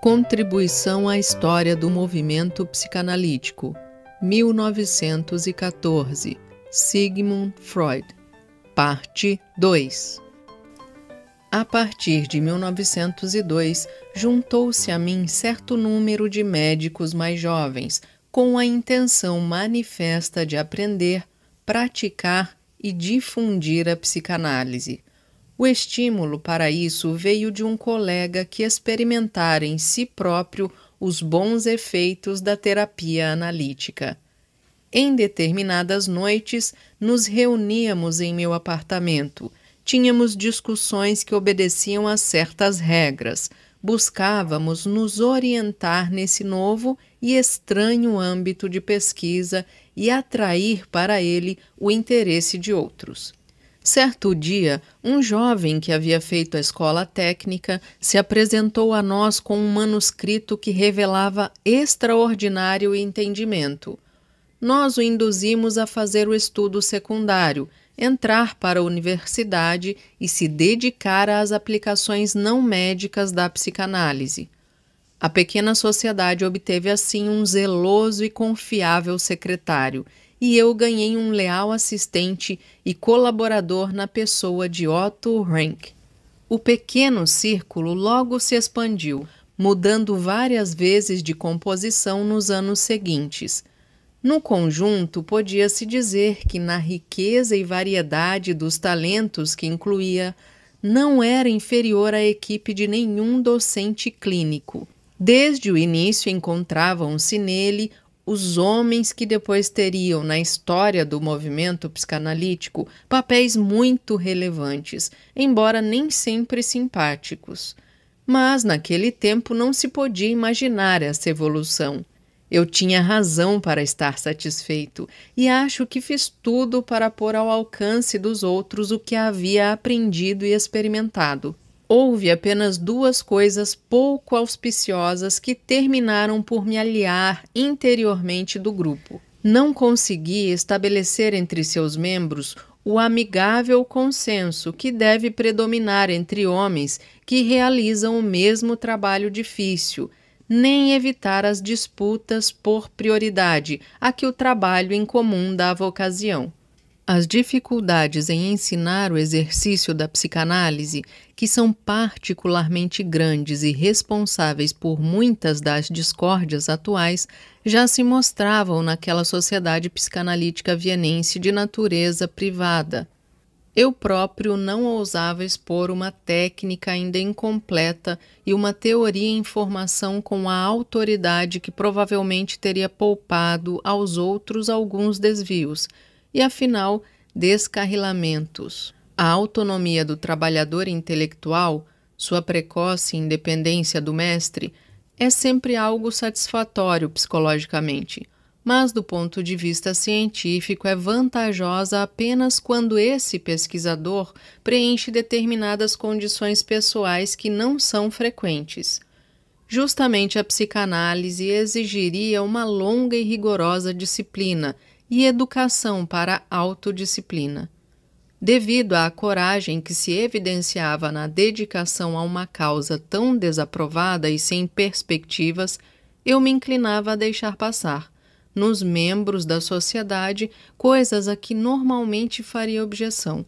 Contribuição à história do movimento psicanalítico, 1914, Sigmund Freud, parte 2. A partir de 1902, juntou-se a mim certo número de médicos mais jovens, com a intenção manifesta de aprender, praticar e difundir a psicanálise. O estímulo para isso veio de um colega que experimentara em si próprio os bons efeitos da terapia analítica. Em determinadas noites, nos reuníamos em meu apartamento. Tínhamos discussões que obedeciam a certas regras. Buscávamos nos orientar nesse novo e estranho âmbito de pesquisa e atrair para ele o interesse de outros. Certo dia, um jovem que havia feito a escola técnica se apresentou a nós com um manuscrito que revelava extraordinário entendimento. Nós o induzimos a fazer o estudo secundário, entrar para a universidade e se dedicar às aplicações não médicas da psicanálise. A pequena sociedade obteve assim um zeloso e confiável secretário, e eu ganhei um leal assistente e colaborador na pessoa de Otto Rank. O pequeno círculo logo se expandiu, mudando várias vezes de composição nos anos seguintes. No conjunto, podia-se dizer que, na riqueza e variedade dos talentos que incluía, não era inferior à equipe de nenhum docente clínico. Desde o início encontravam-se nele os homens que depois teriam, na história do movimento psicanalítico, papéis muito relevantes, embora nem sempre simpáticos. Mas, naquele tempo, não se podia imaginar essa evolução. Eu tinha razão para estar satisfeito, e acho que fiz tudo para pôr ao alcance dos outros o que havia aprendido e experimentado. Houve apenas duas coisas pouco auspiciosas que terminaram por me aliar interiormente do grupo. Não consegui estabelecer entre seus membros o amigável consenso que deve predominar entre homens que realizam o mesmo trabalho difícil, nem evitar as disputas por prioridade a que o trabalho em comum dava ocasião. As dificuldades em ensinar o exercício da psicanálise, que são particularmente grandes e responsáveis por muitas das discórdias atuais, já se mostravam naquela sociedade psicanalítica vienense de natureza privada. Eu próprio não ousava expor uma técnica ainda incompleta e uma teoria em formação com a autoridade que provavelmente teria poupado aos outros alguns desvios, e afinal, descarrilamentos. A autonomia do trabalhador intelectual, sua precoce independência do mestre, é sempre algo satisfatório psicologicamente, mas do ponto de vista científico é vantajosa apenas quando esse pesquisador preenche determinadas condições pessoais que não são frequentes. Justamente a psicanálise exigiria uma longa e rigorosa disciplina e educação para a autodisciplina. Devido à coragem que se evidenciava na dedicação a uma causa tão desaprovada e sem perspectivas, eu me inclinava a deixar passar, nos membros da sociedade, coisas a que normalmente faria objeção.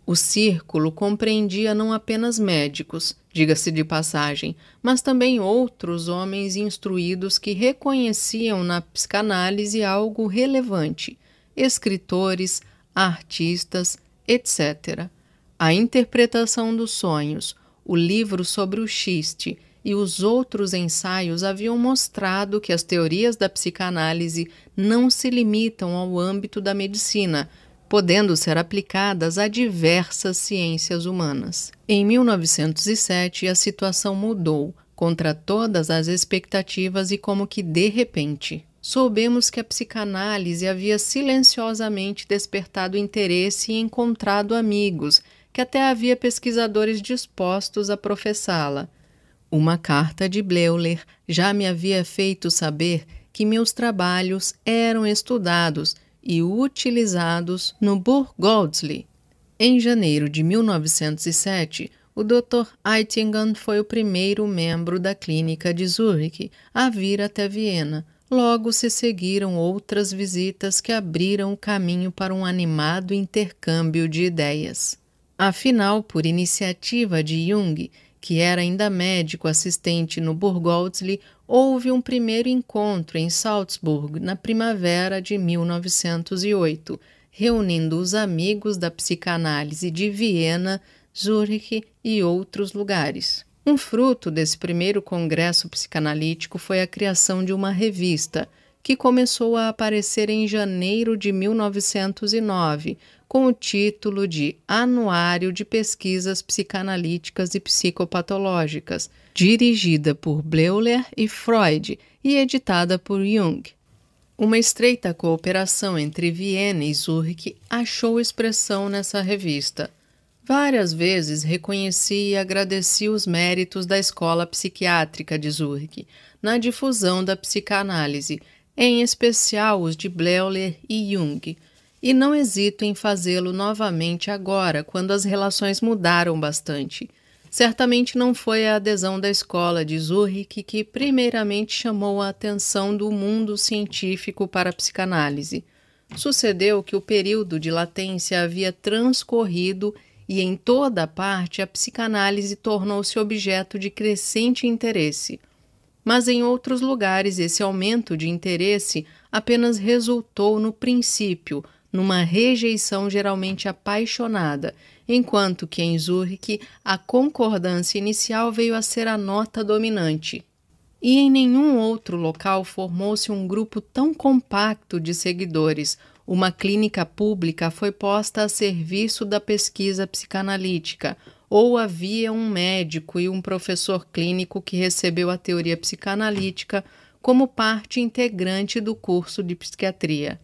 O círculo compreendia não apenas médicos, diga-se de passagem, mas também outros homens instruídos que reconheciam na psicanálise algo relevante, escritores, artistas, etc. A interpretação dos sonhos, o livro sobre o xiste e os outros ensaios haviam mostrado que as teorias da psicanálise não se limitam ao âmbito da medicina, podendo ser aplicadas a diversas ciências humanas. Em 1907, a situação mudou, contra todas as expectativas e como que de repente. Soubemos que a psicanálise havia silenciosamente despertado interesse e encontrado amigos, que até havia pesquisadores dispostos a professá-la. Uma carta de Bleuler já me havia feito saber que meus trabalhos eram estudados e utilizados no Burgosli. Em janeiro de 1907, o Dr. Eitingen foi o primeiro membro da clínica de Zurich a vir até Viena. Logo se seguiram outras visitas que abriram o caminho para um animado intercâmbio de ideias. Afinal, por iniciativa de Jung, que era ainda médico assistente no Burgoldsli, houve um primeiro encontro em Salzburg na primavera de 1908, reunindo os amigos da psicanálise de Viena, Zurich e outros lugares. Um fruto desse primeiro congresso psicanalítico foi a criação de uma revista, que começou a aparecer em janeiro de 1909, com o título de Anuário de Pesquisas Psicanalíticas e Psicopatológicas, dirigida por Bleuler e Freud e editada por Jung. Uma estreita cooperação entre Viena e Zurich achou expressão nessa revista. Várias vezes reconheci e agradeci os méritos da Escola Psiquiátrica de Zurich na difusão da psicanálise, em especial os de Bleuler e Jung, e não hesito em fazê-lo novamente agora, quando as relações mudaram bastante. Certamente não foi a adesão da Escola de Zurich que primeiramente chamou a atenção do mundo científico para a psicanálise. Sucedeu que o período de latência havia transcorrido e em toda parte a psicanálise tornou-se objeto de crescente interesse. Mas em outros lugares esse aumento de interesse apenas resultou no princípio, numa rejeição geralmente apaixonada, enquanto que em Zurich a concordância inicial veio a ser a nota dominante. E em nenhum outro local formou-se um grupo tão compacto de seguidores. Uma clínica pública foi posta a serviço da pesquisa psicanalítica, ou havia um médico e um professor clínico que recebeu a teoria psicanalítica como parte integrante do curso de psiquiatria.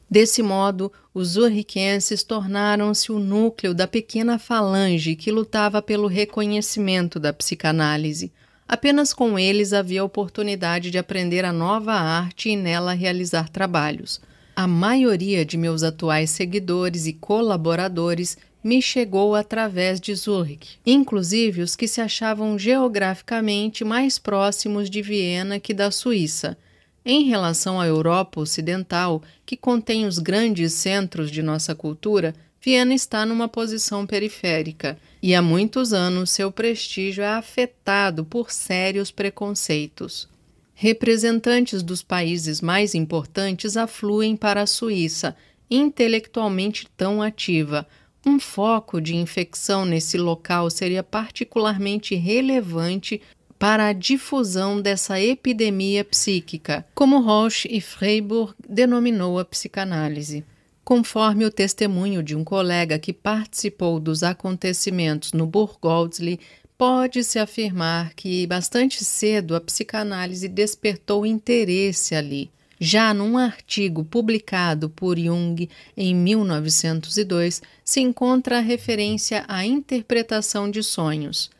Desse modo, os zuriquenses tornaram-se o núcleo da pequena falange que lutava pelo reconhecimento da psicanálise. Apenas com eles havia a oportunidade de aprender a nova arte e nela realizar trabalhos. A maioria de meus atuais seguidores e colaboradores me chegou através de Zurich, inclusive os que se achavam geograficamente mais próximos de Viena que da Suíça. Em relação à Europa Ocidental, que contém os grandes centros de nossa cultura, Viena está numa posição periférica, e há muitos anos seu prestígio é afetado por sérios preconceitos. Representantes dos países mais importantes afluem para a Suíça, intelectualmente tão ativa. Um foco de infecção nesse local seria particularmente relevante para a difusão dessa epidemia psíquica, como Roche e Freiburg denominou a psicanálise. Conforme o testemunho de um colega que participou dos acontecimentos no Burgoldsli, pode-se afirmar que bastante cedo a psicanálise despertou interesse ali. Já num artigo publicado por Jung em 1902, se encontra a referência à interpretação de sonhos.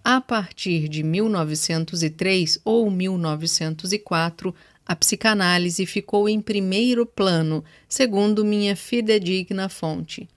A partir de 1903 ou 1904, a psicanálise ficou em primeiro plano, segundo minha fidedigna fonte.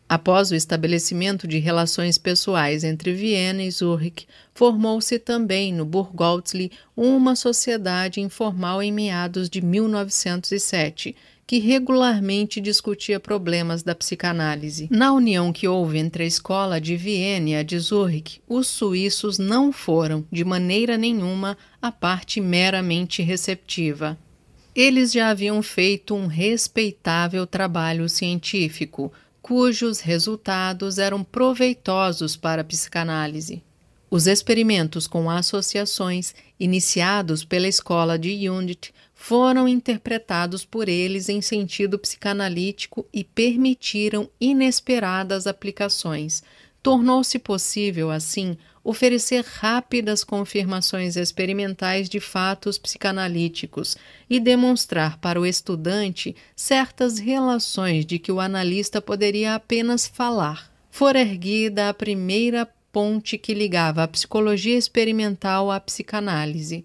Após o estabelecimento de relações pessoais entre Viena e Zurich, formou-se também no Burgoldsli uma sociedade informal em meados de 1907, que regularmente discutia problemas da psicanálise. Na união que houve entre a escola de Viena e a de Zurich, os suíços não foram, de maneira nenhuma, a parte meramente receptiva. Eles já haviam feito um respeitável trabalho científico, cujos resultados eram proveitosos para a psicanálise. Os experimentos com associações, iniciados pela escola de Jung, foram interpretados por eles em sentido psicanalítico e permitiram inesperadas aplicações. Tornou-se possível, assim, oferecer rápidas confirmações experimentais de fatos psicanalíticos e demonstrar para o estudante certas relações de que o analista poderia apenas falar. Fora erguida a primeira ponte que ligava a psicologia experimental à psicanálise.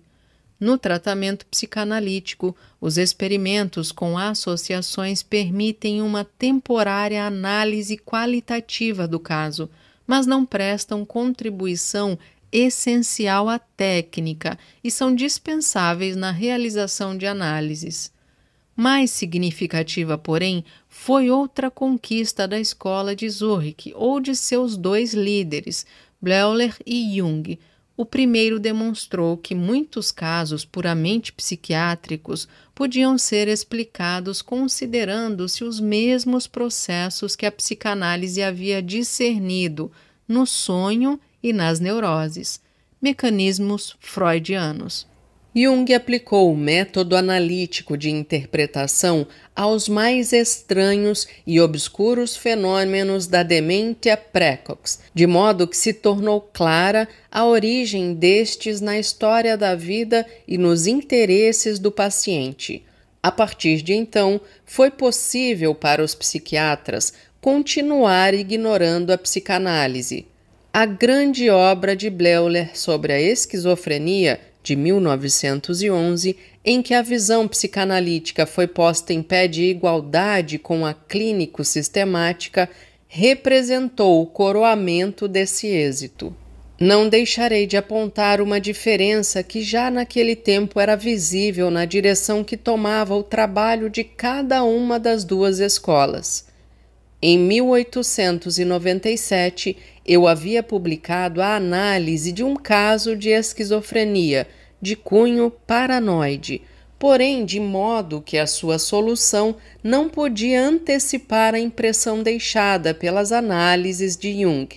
No tratamento psicanalítico, os experimentos com associações permitem uma temporária análise qualitativa do caso, mas não prestam contribuição essencial à técnica e são dispensáveis na realização de análises. Mais significativa, porém, foi outra conquista da escola de Zurich ou de seus dois líderes, Bleuler e Jung. O primeiro demonstrou que muitos casos puramente psiquiátricos podiam ser explicados considerando-se os mesmos processos que a psicanálise havia discernido no sonho e nas neuroses, mecanismos freudianos. Jung aplicou o método analítico de interpretação aos mais estranhos e obscuros fenômenos da demência precox, de modo que se tornou clara a origem destes na história da vida e nos interesses do paciente. A partir de então, foi possível para os psiquiatras continuar ignorando a psicanálise. A grande obra de Bleuler sobre a esquizofrenia, de 1911, em que a visão psicanalítica foi posta em pé de igualdade com a clínico-sistemática, representou o coroamento desse êxito. Não deixarei de apontar uma diferença que já naquele tempo era visível na direção que tomava o trabalho de cada uma das duas escolas. Em 1897, eu havia publicado a análise de um caso de esquizofrenia de cunho paranoide, porém de modo que a sua solução não podia antecipar a impressão deixada pelas análises de Jung.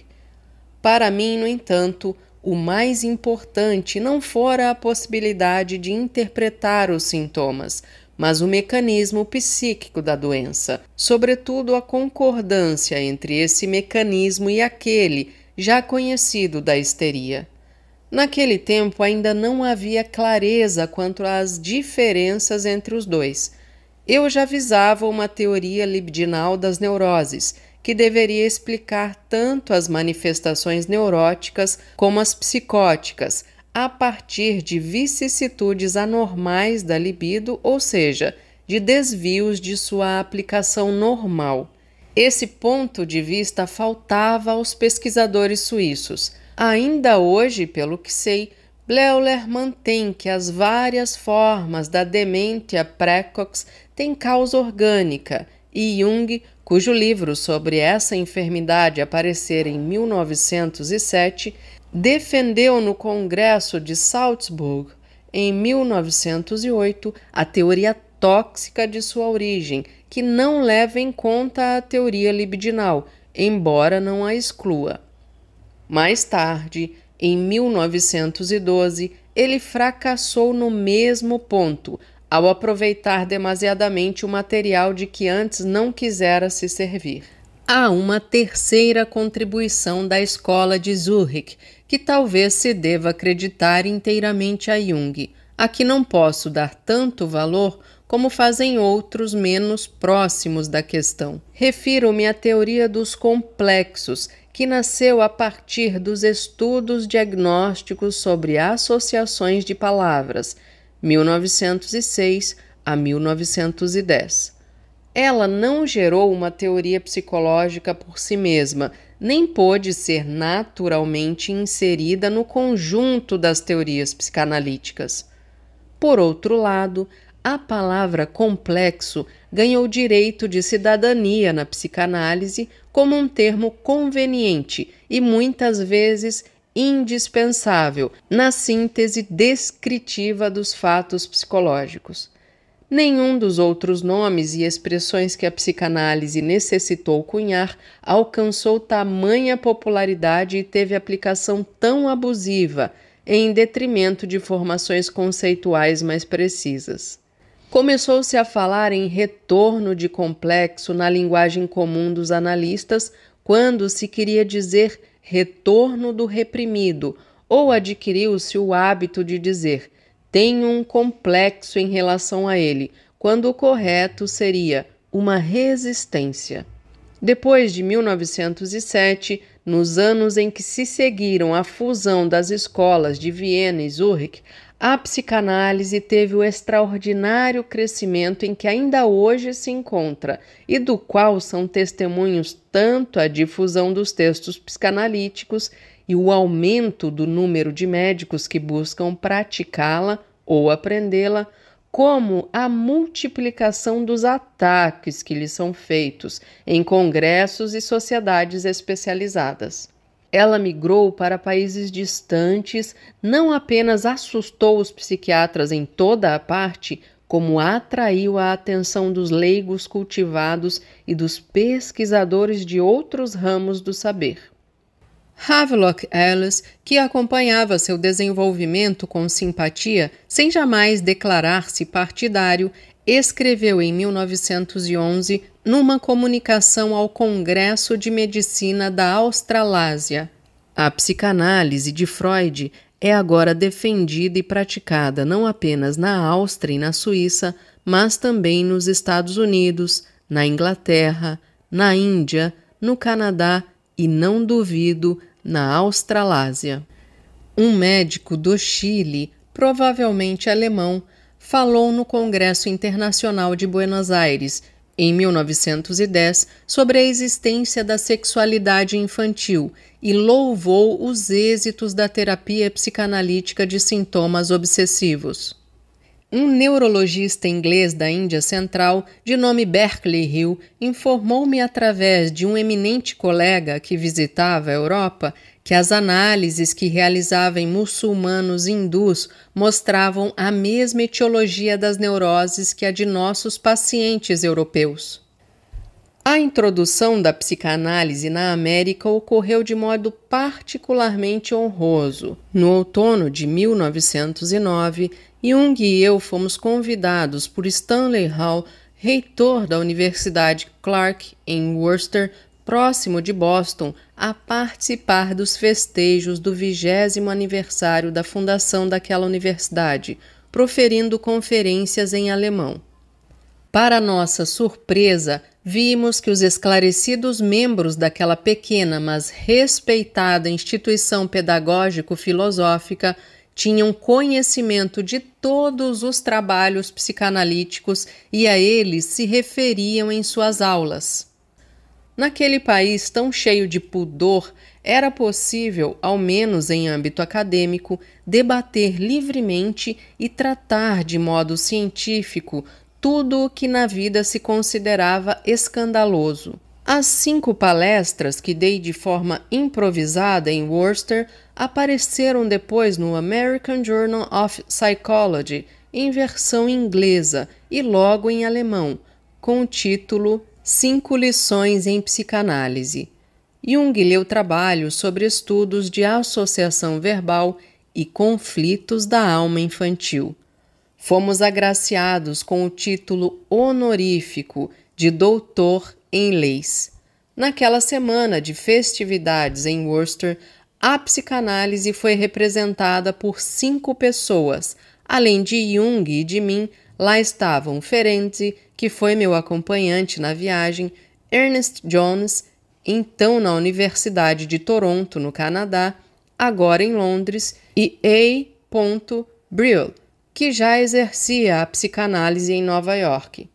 Para mim, no entanto, o mais importante não fora a possibilidade de interpretar os sintomas, mas o mecanismo psíquico da doença, sobretudo a concordância entre esse mecanismo e aquele já conhecido da histeria. Naquele tempo ainda não havia clareza quanto às diferenças entre os dois. Eu já visava uma teoria libidinal das neuroses, que deveria explicar tanto as manifestações neuróticas como as psicóticas, a partir de vicissitudes anormais da libido, ou seja, de desvios de sua aplicação normal. Esse ponto de vista faltava aos pesquisadores suíços. Ainda hoje, pelo que sei, Bleuler mantém que as várias formas da demência precox têm causa orgânica, e Jung, cujo livro sobre essa enfermidade aparecera em 1907, defendeu no Congresso de Salzburg, em 1908, a teoria tóxica de sua origem, que não leva em conta a teoria libidinal, embora não a exclua. Mais tarde, em 1912, ele fracassou no mesmo ponto, ao aproveitar demasiadamente o material de que antes não quisera se servir. Há uma terceira contribuição da escola de Zurich, que talvez se deva acreditar inteiramente a Jung, a que não posso dar tanto valor como fazem outros menos próximos da questão. Refiro-me à teoria dos complexos, que nasceu a partir dos estudos diagnósticos sobre associações de palavras, 1906 a 1910. Ela não gerou uma teoria psicológica por si mesma, nem pôde ser naturalmente inserida no conjunto das teorias psicanalíticas. Por outro lado, a palavra complexo ganhou direito de cidadania na psicanálise como um termo conveniente e muitas vezes indispensável na síntese descritiva dos fatos psicológicos. Nenhum dos outros nomes e expressões que a psicanálise necessitou cunhar alcançou tamanha popularidade e teve aplicação tão abusiva, em detrimento de formações conceituais mais precisas. Começou-se a falar em retorno de complexo na linguagem comum dos analistas quando se queria dizer retorno do reprimido, ou adquiriu-se o hábito de dizer tenho um complexo em relação a ele, quando o correto seria uma resistência. Depois de 1907, Nos anos em que se seguiram à fusão das escolas de Viena e Zurich, a psicanálise teve o extraordinário crescimento em que ainda hoje se encontra e do qual são testemunhos tanto a difusão dos textos psicanalíticos e o aumento do número de médicos que buscam praticá-la ou aprendê-la, como a multiplicação dos ataques que lhes são feitos em congressos e sociedades especializadas. Ela migrou para países distantes, não apenas assustou os psiquiatras em toda a parte, como atraiu a atenção dos leigos cultivados e dos pesquisadores de outros ramos do saber. Havelock Ellis, que acompanhava seu desenvolvimento com simpatia, sem jamais declarar-se partidário, escreveu em 1911, numa comunicação ao Congresso de Medicina da Australásia: a psicanálise de Freud é agora defendida e praticada não apenas na Áustria e na Suíça, mas também nos Estados Unidos, na Inglaterra, na Índia, no Canadá e, não duvido, na Australásia. Um médico do Chile, provavelmente alemão, falou no Congresso Internacional de Buenos Aires, em 1910, sobre a existência da sexualidade infantil e louvou os êxitos da terapia psicanalítica de sintomas obsessivos. Um neurologista inglês da Índia Central, de nome Berkeley Hill, informou-me através de um eminente colega que visitava a Europa que as análises que realizava em muçulmanos hindus mostravam a mesma etiologia das neuroses que a de nossos pacientes europeus. A introdução da psicanálise na América ocorreu de modo particularmente honroso. No outono de 1909, Jung e eu fomos convidados por Stanley Hall, reitor da Universidade Clark, em Worcester, próximo de Boston, a participar dos festejos do 20º aniversário da fundação daquela universidade, proferindo conferências em alemão. Para nossa surpresa, vimos que os esclarecidos membros daquela pequena, mas respeitada instituição pedagógico-filosófica tinham conhecimento de todos os trabalhos psicanalíticos e a eles se referiam em suas aulas. Naquele país tão cheio de pudor, era possível, ao menos em âmbito acadêmico, debater livremente e tratar de modo científico tudo o que na vida se considerava escandaloso. As 5 palestras que dei de forma improvisada em Worcester apareceram depois no American Journal of Psychology, em versão inglesa e logo em alemão, com o título 5 lições em psicanálise. Jung leu trabalhos sobre estudos de associação verbal e conflitos da alma infantil. Fomos agraciados com o título honorífico de doutor em leis. Naquela semana de festividades em Worcester, a psicanálise foi representada por 5 pessoas. Além de Jung e de mim, lá estavam Ferenczi, que foi meu acompanhante na viagem, Ernest Jones, então na Universidade de Toronto, no Canadá, agora em Londres, e A. Brill, que já exercia a psicanálise em Nova York.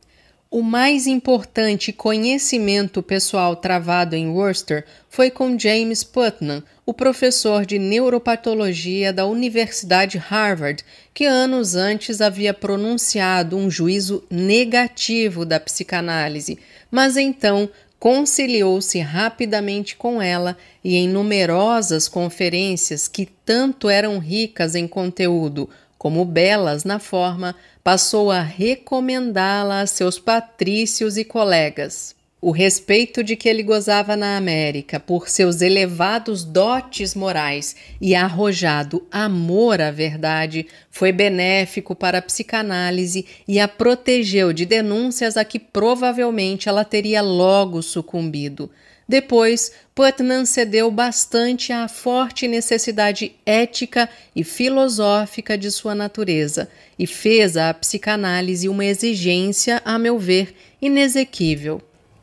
O mais importante conhecimento pessoal travado em Worcester foi com James Putnam, o professor de neuropatologia da Universidade Harvard, que anos antes havia pronunciado um juízo negativo da psicanálise, mas então conciliou-se rapidamente com ela e em numerosas conferências que tanto eram ricas em conteúdo como belas na forma, passou a recomendá-la a seus patrícios e colegas. O respeito de que ele gozava na América por seus elevados dotes morais e arrojado amor à verdade foi benéfico para a psicanálise e a protegeu de denúncias a que provavelmente ela teria logo sucumbido. Depois, Putnam cedeu bastante à forte necessidade ética e filosófica de sua natureza e fez à psicanálise uma exigência, a meu ver, inexequível: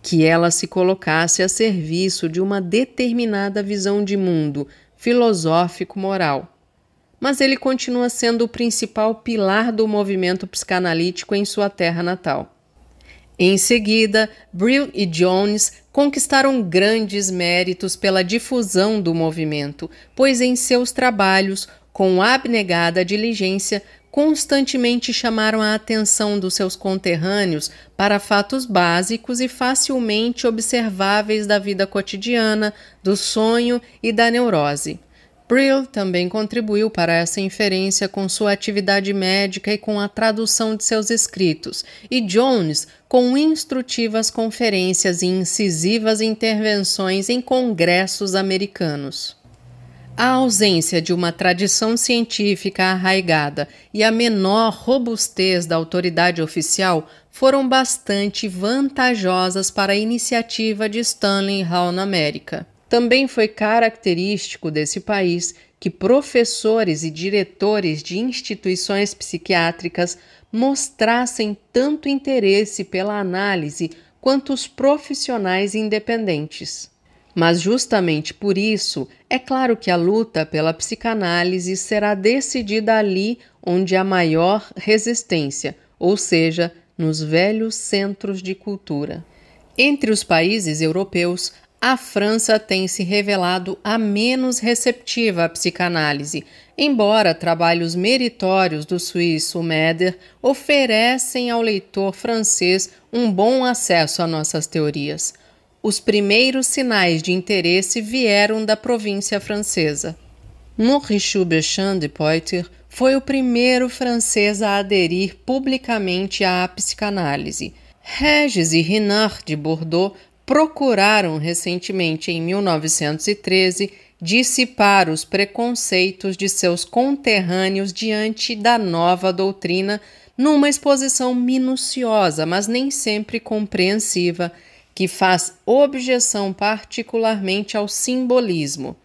que ela se colocasse a serviço de uma determinada visão de mundo, filosófico-moral. Mas ele continua sendo o principal pilar do movimento psicanalítico em sua terra natal. Em seguida, Brill e Jones conquistaram grandes méritos pela difusão do movimento, pois em seus trabalhos, com abnegada diligência, constantemente chamaram a atenção dos seus conterrâneos para fatos básicos e facilmente observáveis da vida cotidiana, do sonho e da neurose. Brill também contribuiu para essa inferência com sua atividade médica e com a tradução de seus escritos, e Jones com instrutivas conferências e incisivas intervenções em congressos americanos. A ausência de uma tradição científica arraigada e a menor robustez da autoridade oficial foram bastante vantajosas para a iniciativa de Stanley Hall na América. Também foi característico desse país que professores e diretores de instituições psiquiátricas mostrassem tanto interesse pela análise quanto os profissionais independentes. Mas justamente por isso, é claro que a luta pela psicanálise será decidida ali onde há maior resistência, ou seja, nos velhos centros de cultura. Entre os países europeus, a França tem se revelado a menos receptiva à psicanálise, embora trabalhos meritórios do suíço Meder oferecem ao leitor francês um bom acesso a nossas teorias. Os primeiros sinais de interesse vieram da província francesa. Maurice Beauchamp de Poitiers foi o primeiro francês a aderir publicamente à psicanálise. Regis e Renard de Bordeaux procuraram recentemente, em 1913, dissipar os preconceitos de seus conterrâneos diante da nova doutrina numa exposição minuciosa, mas nem sempre compreensiva, que faz objeção particularmente ao simbolismo.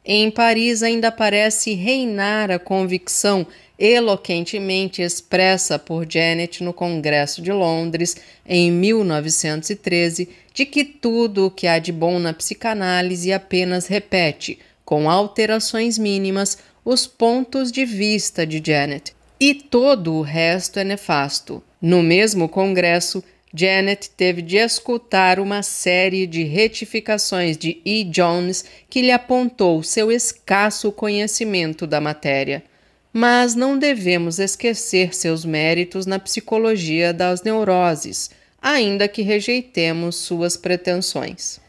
Em Paris ainda parece reinar a convicção eloquentemente expressa por Janet no Congresso de Londres em 1913 de que tudo o que há de bom na psicanálise apenas repete, com alterações mínimas, os pontos de vista de Janet, e todo o resto é nefasto. No mesmo congresso, Janet teve de escutar uma série de retificações de E. Jones que lhe apontou seu escasso conhecimento da matéria. Mas não devemos esquecer seus méritos na psicologia das neuroses, ainda que rejeitemos suas pretensões.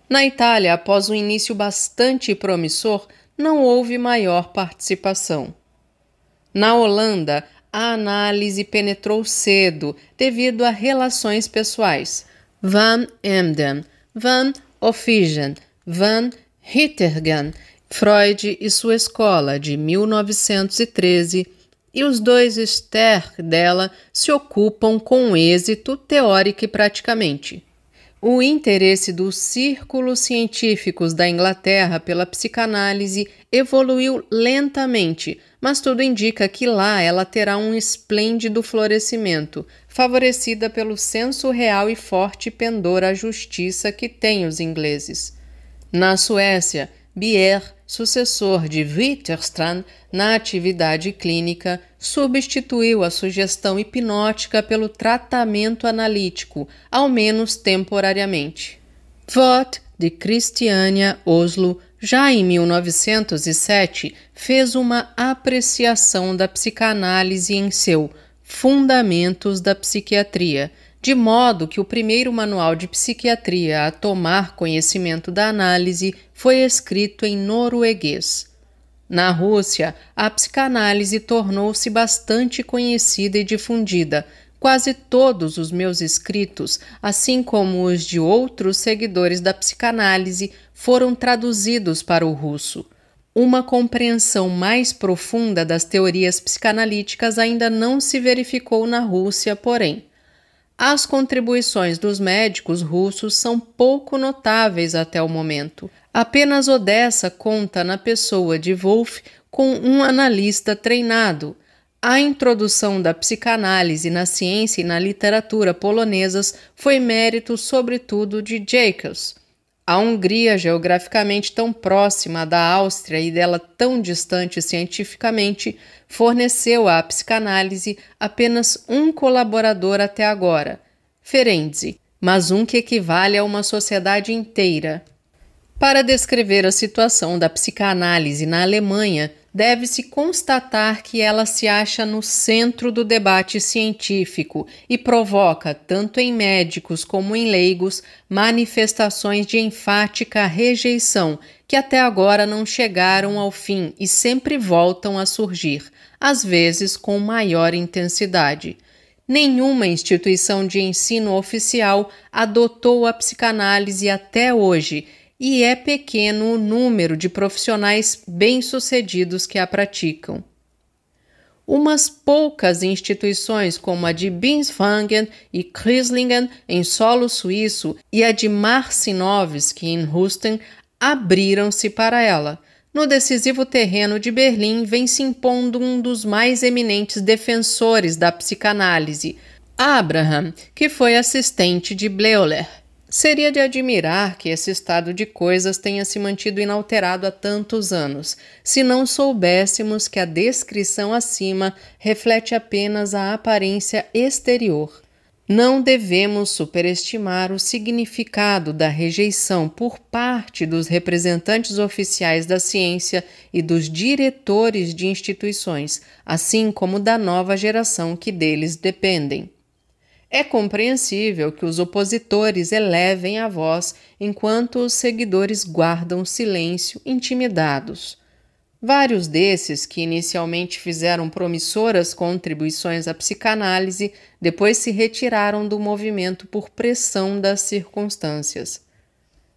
Na Itália, após um início bastante promissor, não houve maior participação. Na Holanda, a análise penetrou cedo devido a relações pessoais. Van Emden, Van Ophuijen, Van Hittergen, Freud e sua escola, de 1913, e os dois Sterck dela se ocupam com êxito teórico e praticamente. O interesse dos círculos científicos da Inglaterra pela psicanálise evoluiu lentamente, mas tudo indica que lá ela terá um esplêndido florescimento, favorecida pelo senso real e forte pendor à justiça que têm os ingleses. Na Suécia, Bier, sucessor de Witterstrand na atividade clínica, substituiu a sugestão hipnótica pelo tratamento analítico, ao menos temporariamente. Vogt, de Christiania, Oslo, já em 1907, fez uma apreciação da psicanálise em seu Fundamentos da Psiquiatria, de modo que o primeiro manual de psiquiatria a tomar conhecimento da análise foi escrito em norueguês. Na Rússia, a psicanálise tornou-se bastante conhecida e difundida. Quase todos os meus escritos, assim como os de outros seguidores da psicanálise, foram traduzidos para o russo. Uma compreensão mais profunda das teorias psicanalíticas ainda não se verificou na Rússia, porém. As contribuições dos médicos russos são pouco notáveis até o momento. Apenas Odessa conta na pessoa de Wolff com um analista treinado. A introdução da psicanálise na ciência e na literatura polonesas foi mérito, sobretudo, de Jacques. A Hungria, geograficamente tão próxima da Áustria e dela tão distante cientificamente, forneceu à psicanálise apenas um colaborador até agora, Ferenczi, mas um que equivale a uma sociedade inteira. Para descrever a situação da psicanálise na Alemanha, deve-se constatar que ela se acha no centro do debate científico e provoca, tanto em médicos como em leigos, manifestações de enfática rejeição que até agora não chegaram ao fim e sempre voltam a surgir, às vezes com maior intensidade. Nenhuma instituição de ensino oficial adotou a psicanálise até hoje, e é pequeno o número de profissionais bem-sucedidos que a praticam. Umas poucas instituições, como a de Binswangen e Krislingen, em solo suíço, e a de Marcinovski, em Husten, abriram-se para ela. No decisivo terreno de Berlim, vem se impondo um dos mais eminentes defensores da psicanálise, Abraham, que foi assistente de Bleuler. Seria de admirar que esse estado de coisas tenha se mantido inalterado há tantos anos, se não soubéssemos que a descrição acima reflete apenas a aparência exterior. Não devemos superestimar o significado da rejeição por parte dos representantes oficiais da ciência e dos diretores de instituições, assim como da nova geração que deles dependem. É compreensível que os opositores elevem a voz enquanto os seguidores guardam silêncio, intimidados. Vários desses, que inicialmente fizeram promissoras contribuições à psicanálise, depois se retiraram do movimento por pressão das circunstâncias.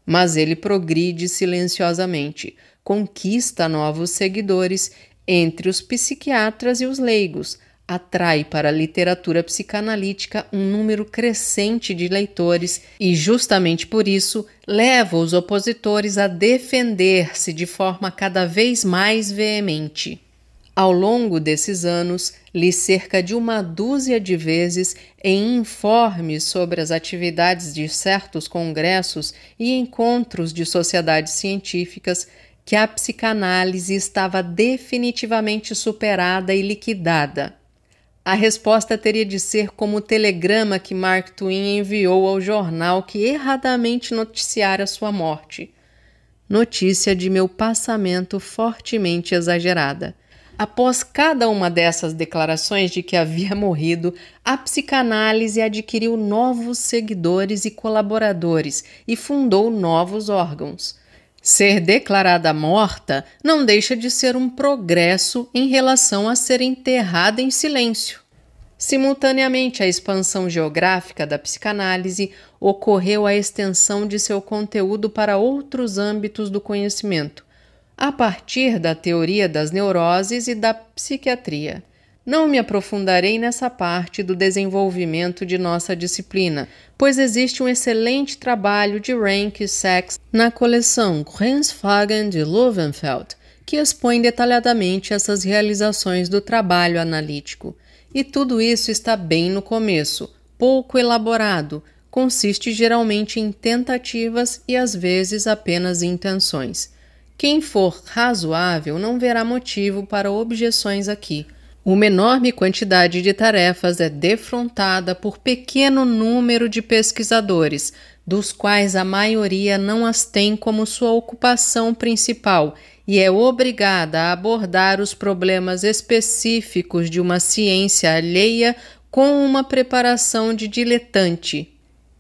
Mas ele progride silenciosamente, conquista novos seguidores entre os psiquiatras e os leigos, atrai para a literatura psicanalítica um número crescente de leitores e, justamente por isso, leva os opositores a defender-se de forma cada vez mais veemente. Ao longo desses anos, li cerca de uma dúzia de vezes em informes sobre as atividades de certos congressos e encontros de sociedades científicas que a psicanálise estava definitivamente superada e liquidada. A resposta teria de ser como o telegrama que Mark Twain enviou ao jornal que erradamente noticiara sua morte. Notícia de meu passamento fortemente exagerada. Após cada uma dessas declarações de que havia morrido, a psicanálise adquiriu novos seguidores e colaboradores e fundou novos órgãos. Ser declarada morta não deixa de ser um progresso em relação a ser enterrada em silêncio. Simultaneamente à expansão geográfica da psicanálise, ocorreu a extensão de seu conteúdo para outros âmbitos do conhecimento, a partir da teoria das neuroses e da psiquiatria. Não me aprofundarei nessa parte do desenvolvimento de nossa disciplina, pois existe um excelente trabalho de Rank e Sachs na coleção Grenzfragen de Löwenfeld, que expõe detalhadamente essas realizações do trabalho analítico. E tudo isso está bem no começo, pouco elaborado, consiste geralmente em tentativas e às vezes apenas intenções. Quem for razoável não verá motivo para objeções aqui. Uma enorme quantidade de tarefas é defrontada por pequeno número de pesquisadores, dos quais a maioria não as tem como sua ocupação principal e é obrigada a abordar os problemas específicos de uma ciência alheia com uma preparação de diletante.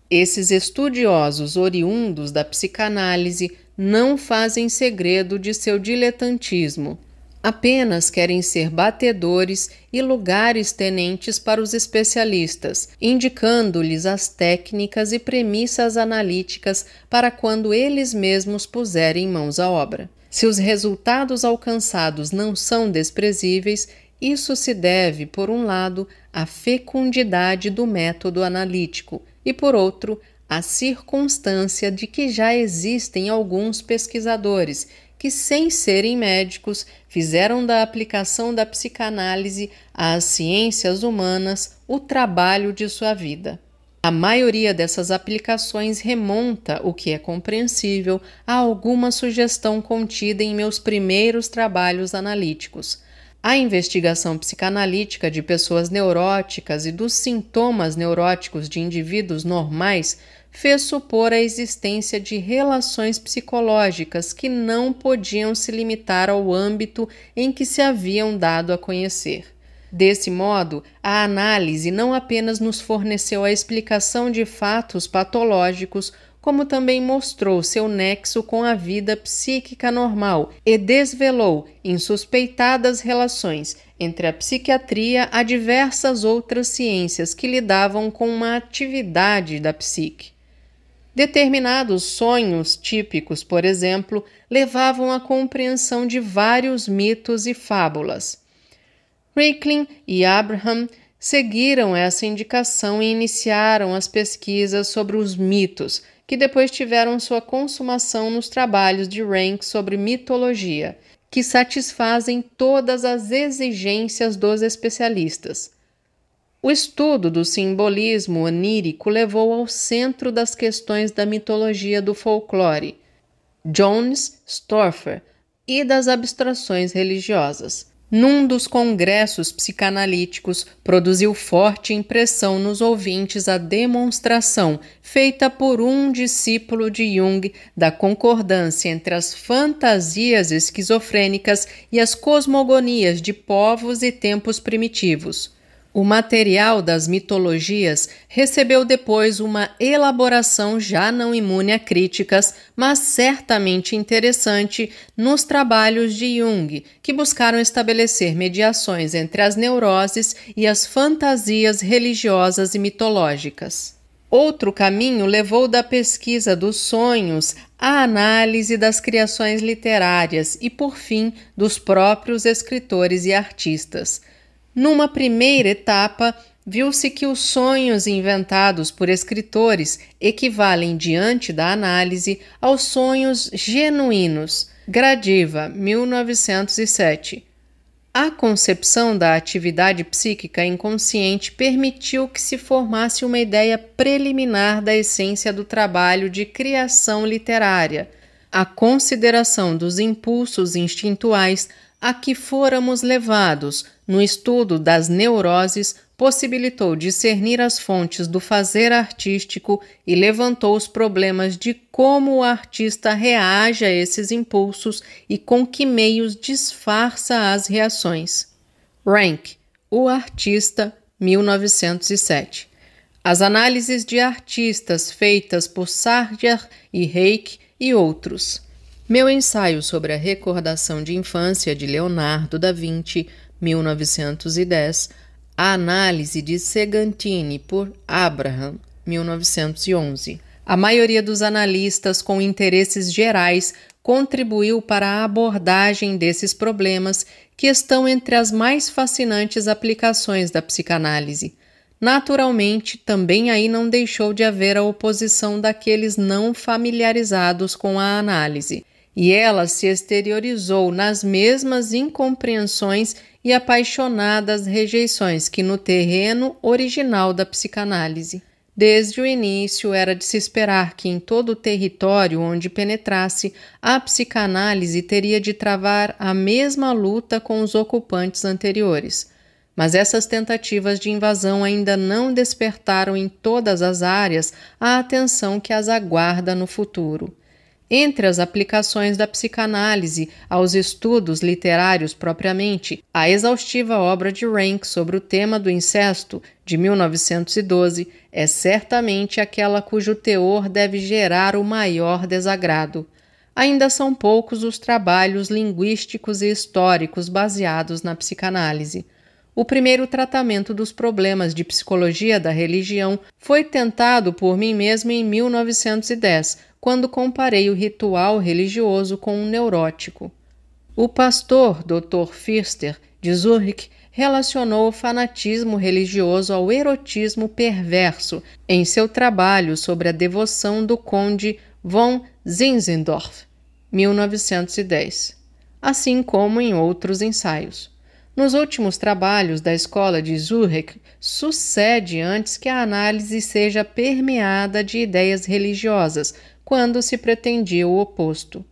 Esses estudiosos oriundos da psicanálise não fazem segredo de seu diletantismo. Apenas querem ser batedores e lugares tenentes para os especialistas, indicando-lhes as técnicas e premissas analíticas para quando eles mesmos puserem mãos à obra. Se os resultados alcançados não são desprezíveis, isso se deve, por um lado, à fecundidade do método analítico e, por outro, à circunstância de que já existem alguns pesquisadores que, sem serem médicos, fizeram da aplicação da psicanálise às ciências humanas o trabalho de sua vida. A maioria dessas aplicações remonta, o que é compreensível, a alguma sugestão contida em meus primeiros trabalhos analíticos. A investigação psicanalítica de pessoas neuróticas e dos sintomas neuróticos de indivíduos normais fez supor a existência de relações psicológicas que não podiam se limitar ao âmbito em que se haviam dado a conhecer. Desse modo, a análise não apenas nos forneceu a explicação de fatos patológicos, como também mostrou seu nexo com a vida psíquica normal e desvelou insuspeitadas relações entre a psiquiatria e diversas outras ciências que lidavam com uma atividade da psique. Determinados sonhos típicos, por exemplo, levavam à compreensão de vários mitos e fábulas. Ricklin e Abraham seguiram essa indicação e iniciaram as pesquisas sobre os mitos, que depois tiveram sua consumação nos trabalhos de Rank sobre mitologia, que satisfazem todas as exigências dos especialistas. O estudo do simbolismo onírico levou ao centro das questões da mitologia do folclore, Jones Storfer, e das abstrações religiosas. Num dos congressos psicanalíticos, produziu forte impressão nos ouvintes a demonstração, feita por um discípulo de Jung, da concordância entre as fantasias esquizofrênicas e as cosmogonias de povos e tempos primitivos. O material das mitologias recebeu depois uma elaboração já não imune a críticas, mas certamente interessante nos trabalhos de Jung, que buscaram estabelecer mediações entre as neuroses e as fantasias religiosas e mitológicas. Outro caminho levou da pesquisa dos sonhos à análise das criações literárias e, por fim, dos próprios escritores e artistas. Numa primeira etapa, viu-se que os sonhos inventados por escritores equivalem, diante da análise, aos sonhos genuínos. Gradiva, 1907. A concepção da atividade psíquica inconsciente permitiu que se formasse uma ideia preliminar da essência do trabalho de criação literária, a consideração dos impulsos instintuais a que fôramos levados no estudo das neuroses possibilitou discernir as fontes do fazer artístico e levantou os problemas de como o artista reage a esses impulsos e com que meios disfarça as reações. Rank, o artista, 1907. As análises de artistas feitas por Sartre e Reich e outros. Meu ensaio sobre a recordação de infância de Leonardo da Vinci, 1910, a análise de Segantini por Abraham, 1911. A maioria dos analistas com interesses gerais contribuiu para a abordagem desses problemas que estão entre as mais fascinantes aplicações da psicanálise. Naturalmente, também aí não deixou de haver a oposição daqueles não familiarizados com a análise, e ela se exteriorizou nas mesmas incompreensões e apaixonadas rejeições que no terreno original da psicanálise. Desde o início, era de se esperar que em todo o território onde penetrasse, a psicanálise teria de travar a mesma luta com os ocupantes anteriores. Mas essas tentativas de invasão ainda não despertaram em todas as áreas a atenção que as aguarda no futuro. Entre as aplicações da psicanálise aos estudos literários propriamente, a exaustiva obra de Rank sobre o tema do incesto, de 1912, é certamente aquela cujo teor deve gerar o maior desagrado. Ainda são poucos os trabalhos linguísticos e históricos baseados na psicanálise. O primeiro tratamento dos problemas de psicologia da religião foi tentado por mim mesmo em 1910, quando comparei o ritual religioso com um neurótico. O pastor Dr. Pfister, de Zurich, relacionou o fanatismo religioso ao erotismo perverso em seu trabalho sobre a devoção do conde von Zinzendorf, 1910, assim como em outros ensaios. Nos últimos trabalhos da Escola de Zurich, sucede antes que a análise seja permeada de ideias religiosas, quando se pretendia o oposto.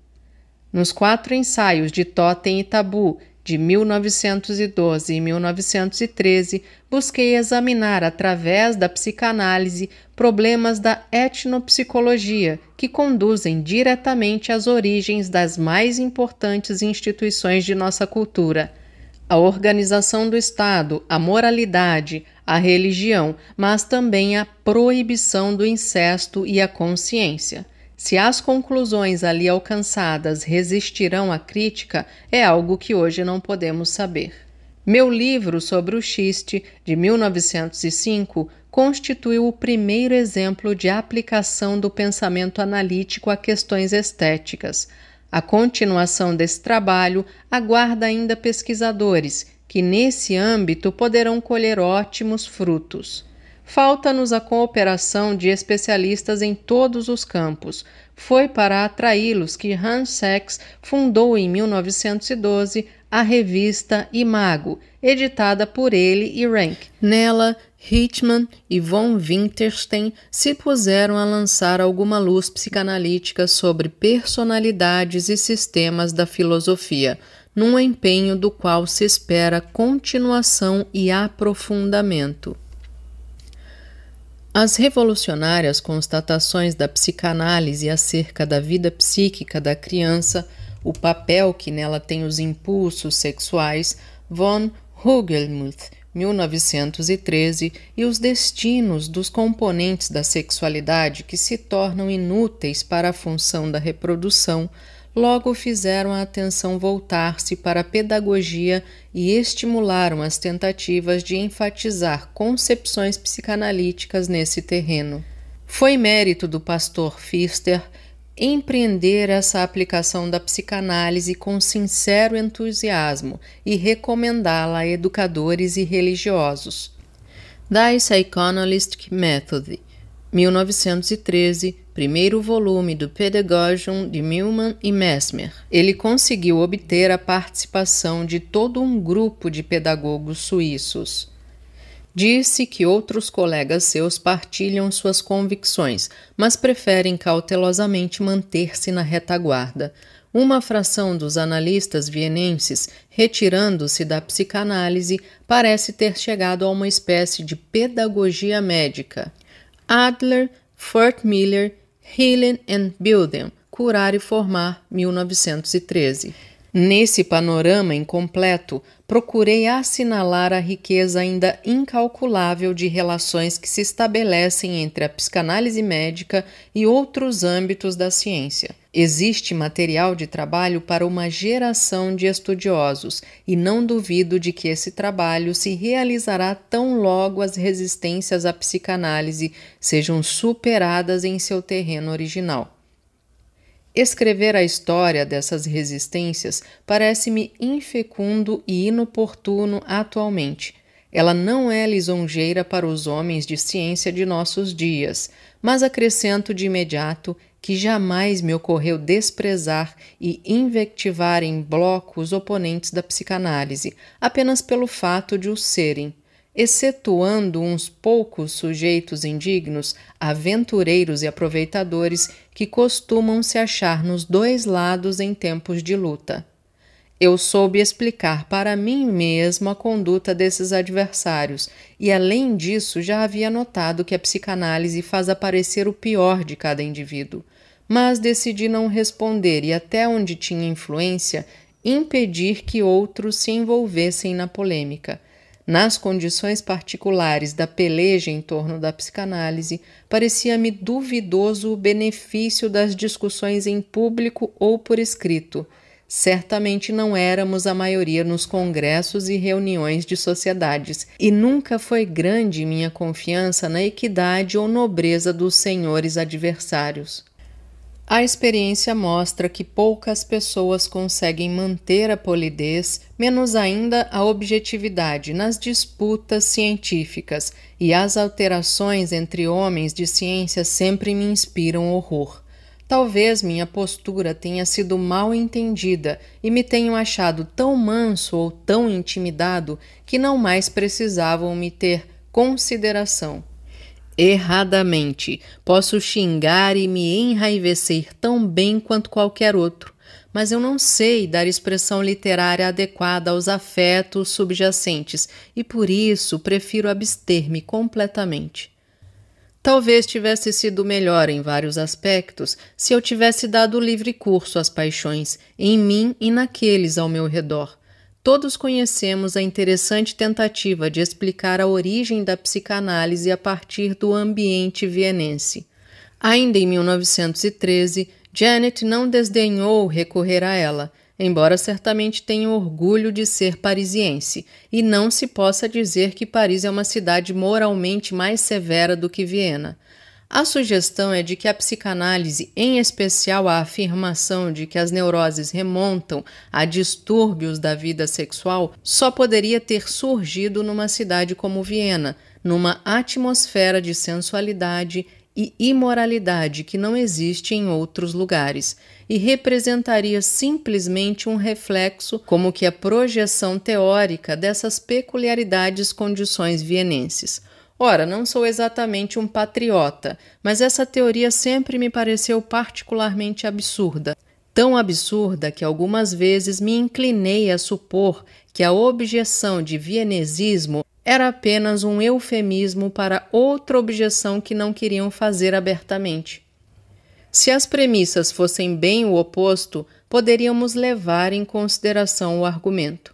Nos 4 ensaios de Totem e Tabu, de 1912 e 1913, busquei examinar, através da psicanálise, problemas da etnopsicologia que conduzem diretamente às origens das mais importantes instituições de nossa cultura: a organização do Estado, a moralidade, a religião, mas também a proibição do incesto e a consciência. Se as conclusões ali alcançadas resistirão à crítica, é algo que hoje não podemos saber. Meu livro sobre o xiste, de 1905, constituiu o primeiro exemplo de aplicação do pensamento analítico a questões estéticas. A continuação desse trabalho aguarda ainda pesquisadores, que nesse âmbito poderão colher ótimos frutos. Falta-nos a cooperação de especialistas em todos os campos. Foi para atraí-los que Hans Sachs fundou em 1912 a revista Imago, editada por ele e Rank. Nela, Hitchman e von Winterstein se puseram a lançar alguma luz psicanalítica sobre personalidades e sistemas da filosofia, num empenho do qual se espera continuação e aprofundamento. As revolucionárias constatações da psicanálise acerca da vida psíquica da criança, o papel que nela tem os impulsos sexuais, von Hugelmuth, 1913, e os destinos dos componentes da sexualidade que se tornam inúteis para a função da reprodução, logo fizeram a atenção voltar-se para a pedagogia e estimularam as tentativas de enfatizar concepções psicanalíticas nesse terreno. Foi mérito do pastor Pfister empreender essa aplicação da psicanálise com sincero entusiasmo e recomendá-la a educadores e religiosos. Die Psychoanalytic Method, 1913, primeiro volume do Pädagogium de Milman e Mesmer. Ele conseguiu obter a participação de todo um grupo de pedagogos suíços. Disse que outros colegas seus partilham suas convicções, mas preferem cautelosamente manter-se na retaguarda. Uma fração dos analistas vienenses, retirando-se da psicanálise, parece ter chegado a uma espécie de pedagogia médica. Adler, Furtmiller, Healing and Building, Curar e Formar, 1913. Nesse panorama incompleto, procurei assinalar a riqueza ainda incalculável de relações que se estabelecem entre a psicanálise médica e outros âmbitos da ciência. Existe material de trabalho para uma geração de estudiosos, e não duvido de que esse trabalho se realizará tão logo as resistências à psicanálise sejam superadas em seu terreno original. Escrever a história dessas resistências parece-me infecundo e inoportuno atualmente. Ela não é lisonjeira para os homens de ciência de nossos dias, mas acrescento de imediato que jamais me ocorreu desprezar e invectivar em bloco os oponentes da psicanálise, apenas pelo fato de o serem, excetuando uns poucos sujeitos indignos, aventureiros e aproveitadores que costumam se achar nos dois lados em tempos de luta. Eu soube explicar para mim mesmo a conduta desses adversários e, além disso, já havia notado que a psicanálise faz aparecer o pior de cada indivíduo, mas decidi não responder e, até onde tinha influência, impedir que outros se envolvessem na polêmica. Nas condições particulares da peleja em torno da psicanálise, parecia-me duvidoso o benefício das discussões em público ou por escrito. Certamente não éramos a maioria nos congressos e reuniões de sociedades, e nunca foi grande minha confiança na equidade ou nobreza dos senhores adversários. A experiência mostra que poucas pessoas conseguem manter a polidez, menos ainda a objetividade nas disputas científicas, e as alterações entre homens de ciência sempre me inspiram horror. Talvez minha postura tenha sido mal entendida e me tenham achado tão manso ou tão intimidado que não mais precisavam me ter consideração. Erradamente, posso xingar e me enraivecer tão bem quanto qualquer outro, mas eu não sei dar expressão literária adequada aos afetos subjacentes e por isso prefiro abster-me completamente. Talvez tivesse sido melhor em vários aspectos se eu tivesse dado livre curso às paixões, em mim e naqueles ao meu redor. Todos conhecemos a interessante tentativa de explicar a origem da psicanálise a partir do ambiente vienense. Ainda em 1913, Janet não desdenhou recorrer a ela, embora certamente tenha orgulho de ser parisiense, e não se possa dizer que Paris é uma cidade moralmente mais severa do que Viena. A sugestão é de que a psicanálise, em especial a afirmação de que as neuroses remontam a distúrbios da vida sexual, só poderia ter surgido numa cidade como Viena, numa atmosfera de sensualidade e imoralidade que não existe em outros lugares, e representaria simplesmente um reflexo, como que a projeção teórica dessas peculiaridades condições vienenses. Ora, não sou exatamente um patriota, mas essa teoria sempre me pareceu particularmente absurda. Tão absurda que algumas vezes me inclinei a supor que a objeção de vienesismo era apenas um eufemismo para outra objeção que não queriam fazer abertamente. Se as premissas fossem bem o oposto, poderíamos levar em consideração o argumento.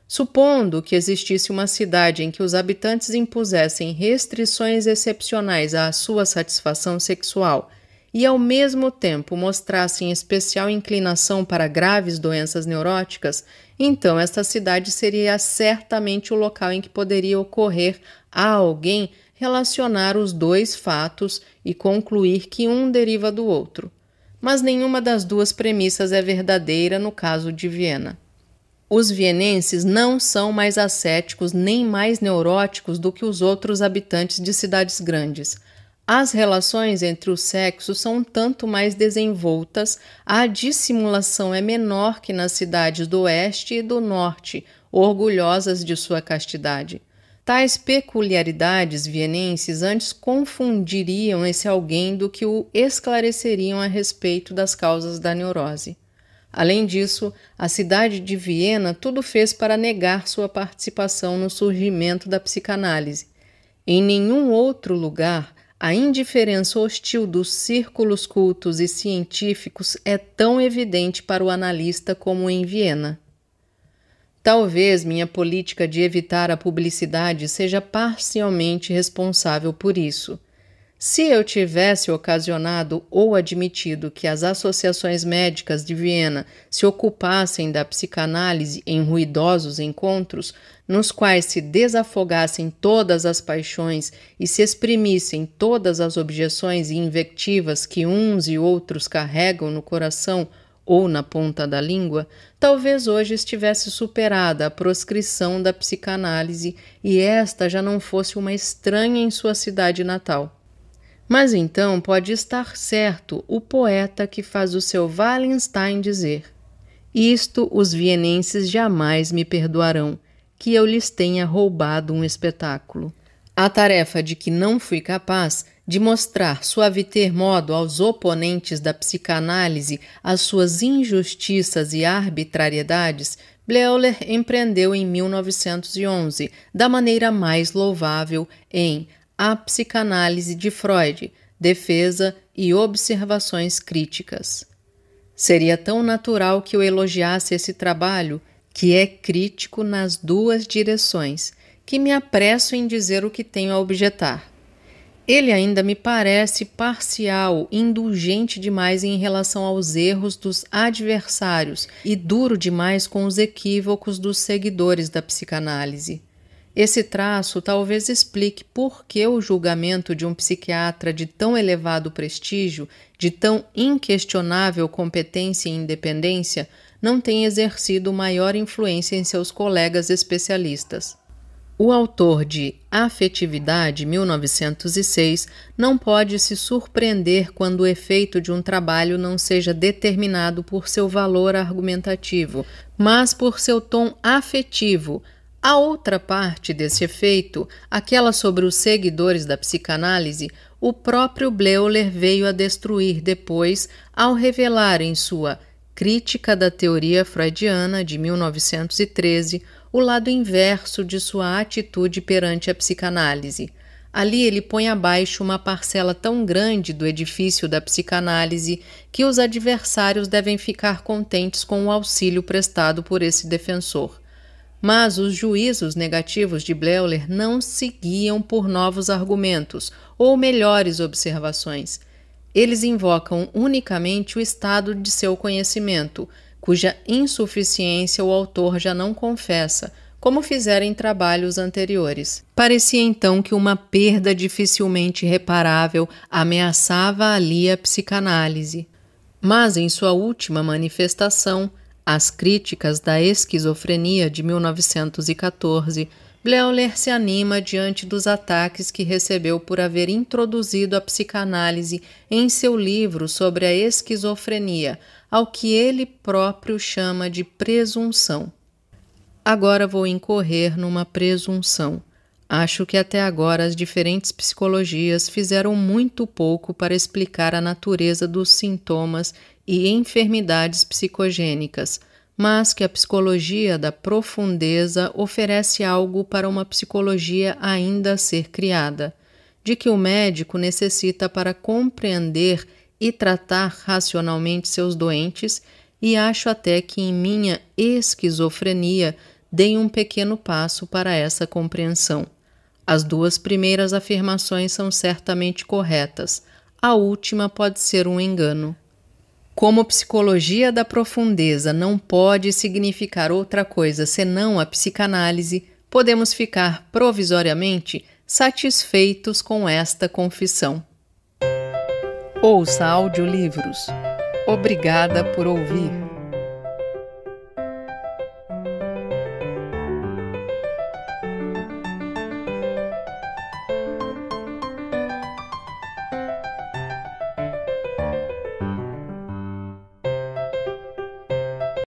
Supondo que existisse uma cidade em que os habitantes impusessem restrições excepcionais à sua satisfação sexual e, ao mesmo tempo, mostrassem especial inclinação para graves doenças neuróticas, então esta cidade seria certamente o local em que poderia ocorrer a alguém relacionar os dois fatos e concluir que um deriva do outro. Mas nenhuma das duas premissas é verdadeira no caso de Viena. Os vienenses não são mais ascéticos nem mais neuróticos do que os outros habitantes de cidades grandes. As relações entre os sexos são tanto mais desenvoltas, a dissimulação é menor que nas cidades do oeste e do norte, orgulhosas de sua castidade. Tais peculiaridades vienenses antes confundiriam esse alguém do que o esclareceriam a respeito das causas da neurose. Além disso, a cidade de Viena tudo fez para negar sua participação no surgimento da psicanálise. Em nenhum outro lugar, a indiferença hostil dos círculos cultos e científicos é tão evidente para o analista como em Viena. Talvez minha política de evitar a publicidade seja parcialmente responsável por isso. Se eu tivesse ocasionado ou admitido que as associações médicas de Viena se ocupassem da psicanálise em ruidosos encontros, nos quais se desafogassem todas as paixões e se exprimissem todas as objeções e invectivas que uns e outros carregam no coração ou na ponta da língua, talvez hoje estivesse superada a proscrição da psicanálise e esta já não fosse uma estranha em sua cidade natal. Mas então pode estar certo o poeta que faz o seu Wallenstein dizer: isto os vienenses jamais me perdoarão, que eu lhes tenha roubado um espetáculo. A tarefa de que não fui capaz de mostrar suaviter modo aos oponentes da psicanálise as suas injustiças e arbitrariedades, Bleuler empreendeu em 1911, da maneira mais louvável, em A Psicanálise de Freud, Defesa e Observações Críticas. Seria tão natural que eu elogiasse esse trabalho, que é crítico nas duas direções, que me apresso em dizer o que tenho a objetar. Ele ainda me parece parcial, indulgente demais em relação aos erros dos adversários e duro demais com os equívocos dos seguidores da psicanálise. Esse traço talvez explique por que o julgamento de um psiquiatra de tão elevado prestígio, de tão inquestionável competência e independência, não tem exercido maior influência em seus colegas especialistas. O autor de Afetividade, 1906, não pode se surpreender quando o efeito de um trabalho não seja determinado por seu valor argumentativo, mas por seu tom afetivo. A outra parte desse efeito, aquela sobre os seguidores da psicanálise, o próprio Bleuler veio a destruir depois ao revelar em sua Crítica da Teoria Freudiana, de 1913, o lado inverso de sua atitude perante a psicanálise. Ali ele põe abaixo uma parcela tão grande do edifício da psicanálise que os adversários devem ficar contentes com o auxílio prestado por esse defensor. Mas os juízos negativos de Bleuler não se guiam por novos argumentos ou melhores observações. Eles invocam unicamente o estado de seu conhecimento, cuja insuficiência o autor já não confessa, como fizera em trabalhos anteriores. Parecia então que uma perda dificilmente reparável ameaçava ali a psicanálise. Mas em sua última manifestação, As Críticas da Esquizofrenia, de 1914, Bleuler se anima diante dos ataques que recebeu por haver introduzido a psicanálise em seu livro sobre a esquizofrenia, ao que ele próprio chama de presunção. Agora vou incorrer numa presunção. Acho que até agora as diferentes psicologias fizeram muito pouco para explicar a natureza dos sintomas e enfermidades psicogênicas, mas que a psicologia da profundeza oferece algo para uma psicologia ainda a ser criada, de que o médico necessita para compreender e tratar racionalmente seus doentes, e acho até que em minha esquizofrenia dei um pequeno passo para essa compreensão. As duas primeiras afirmações são certamente corretas, a última pode ser um engano. Como psicologia da profundeza não pode significar outra coisa senão a psicanálise, podemos ficar provisoriamente satisfeitos com esta confissão. Ouça audiolivros. Obrigada por ouvir.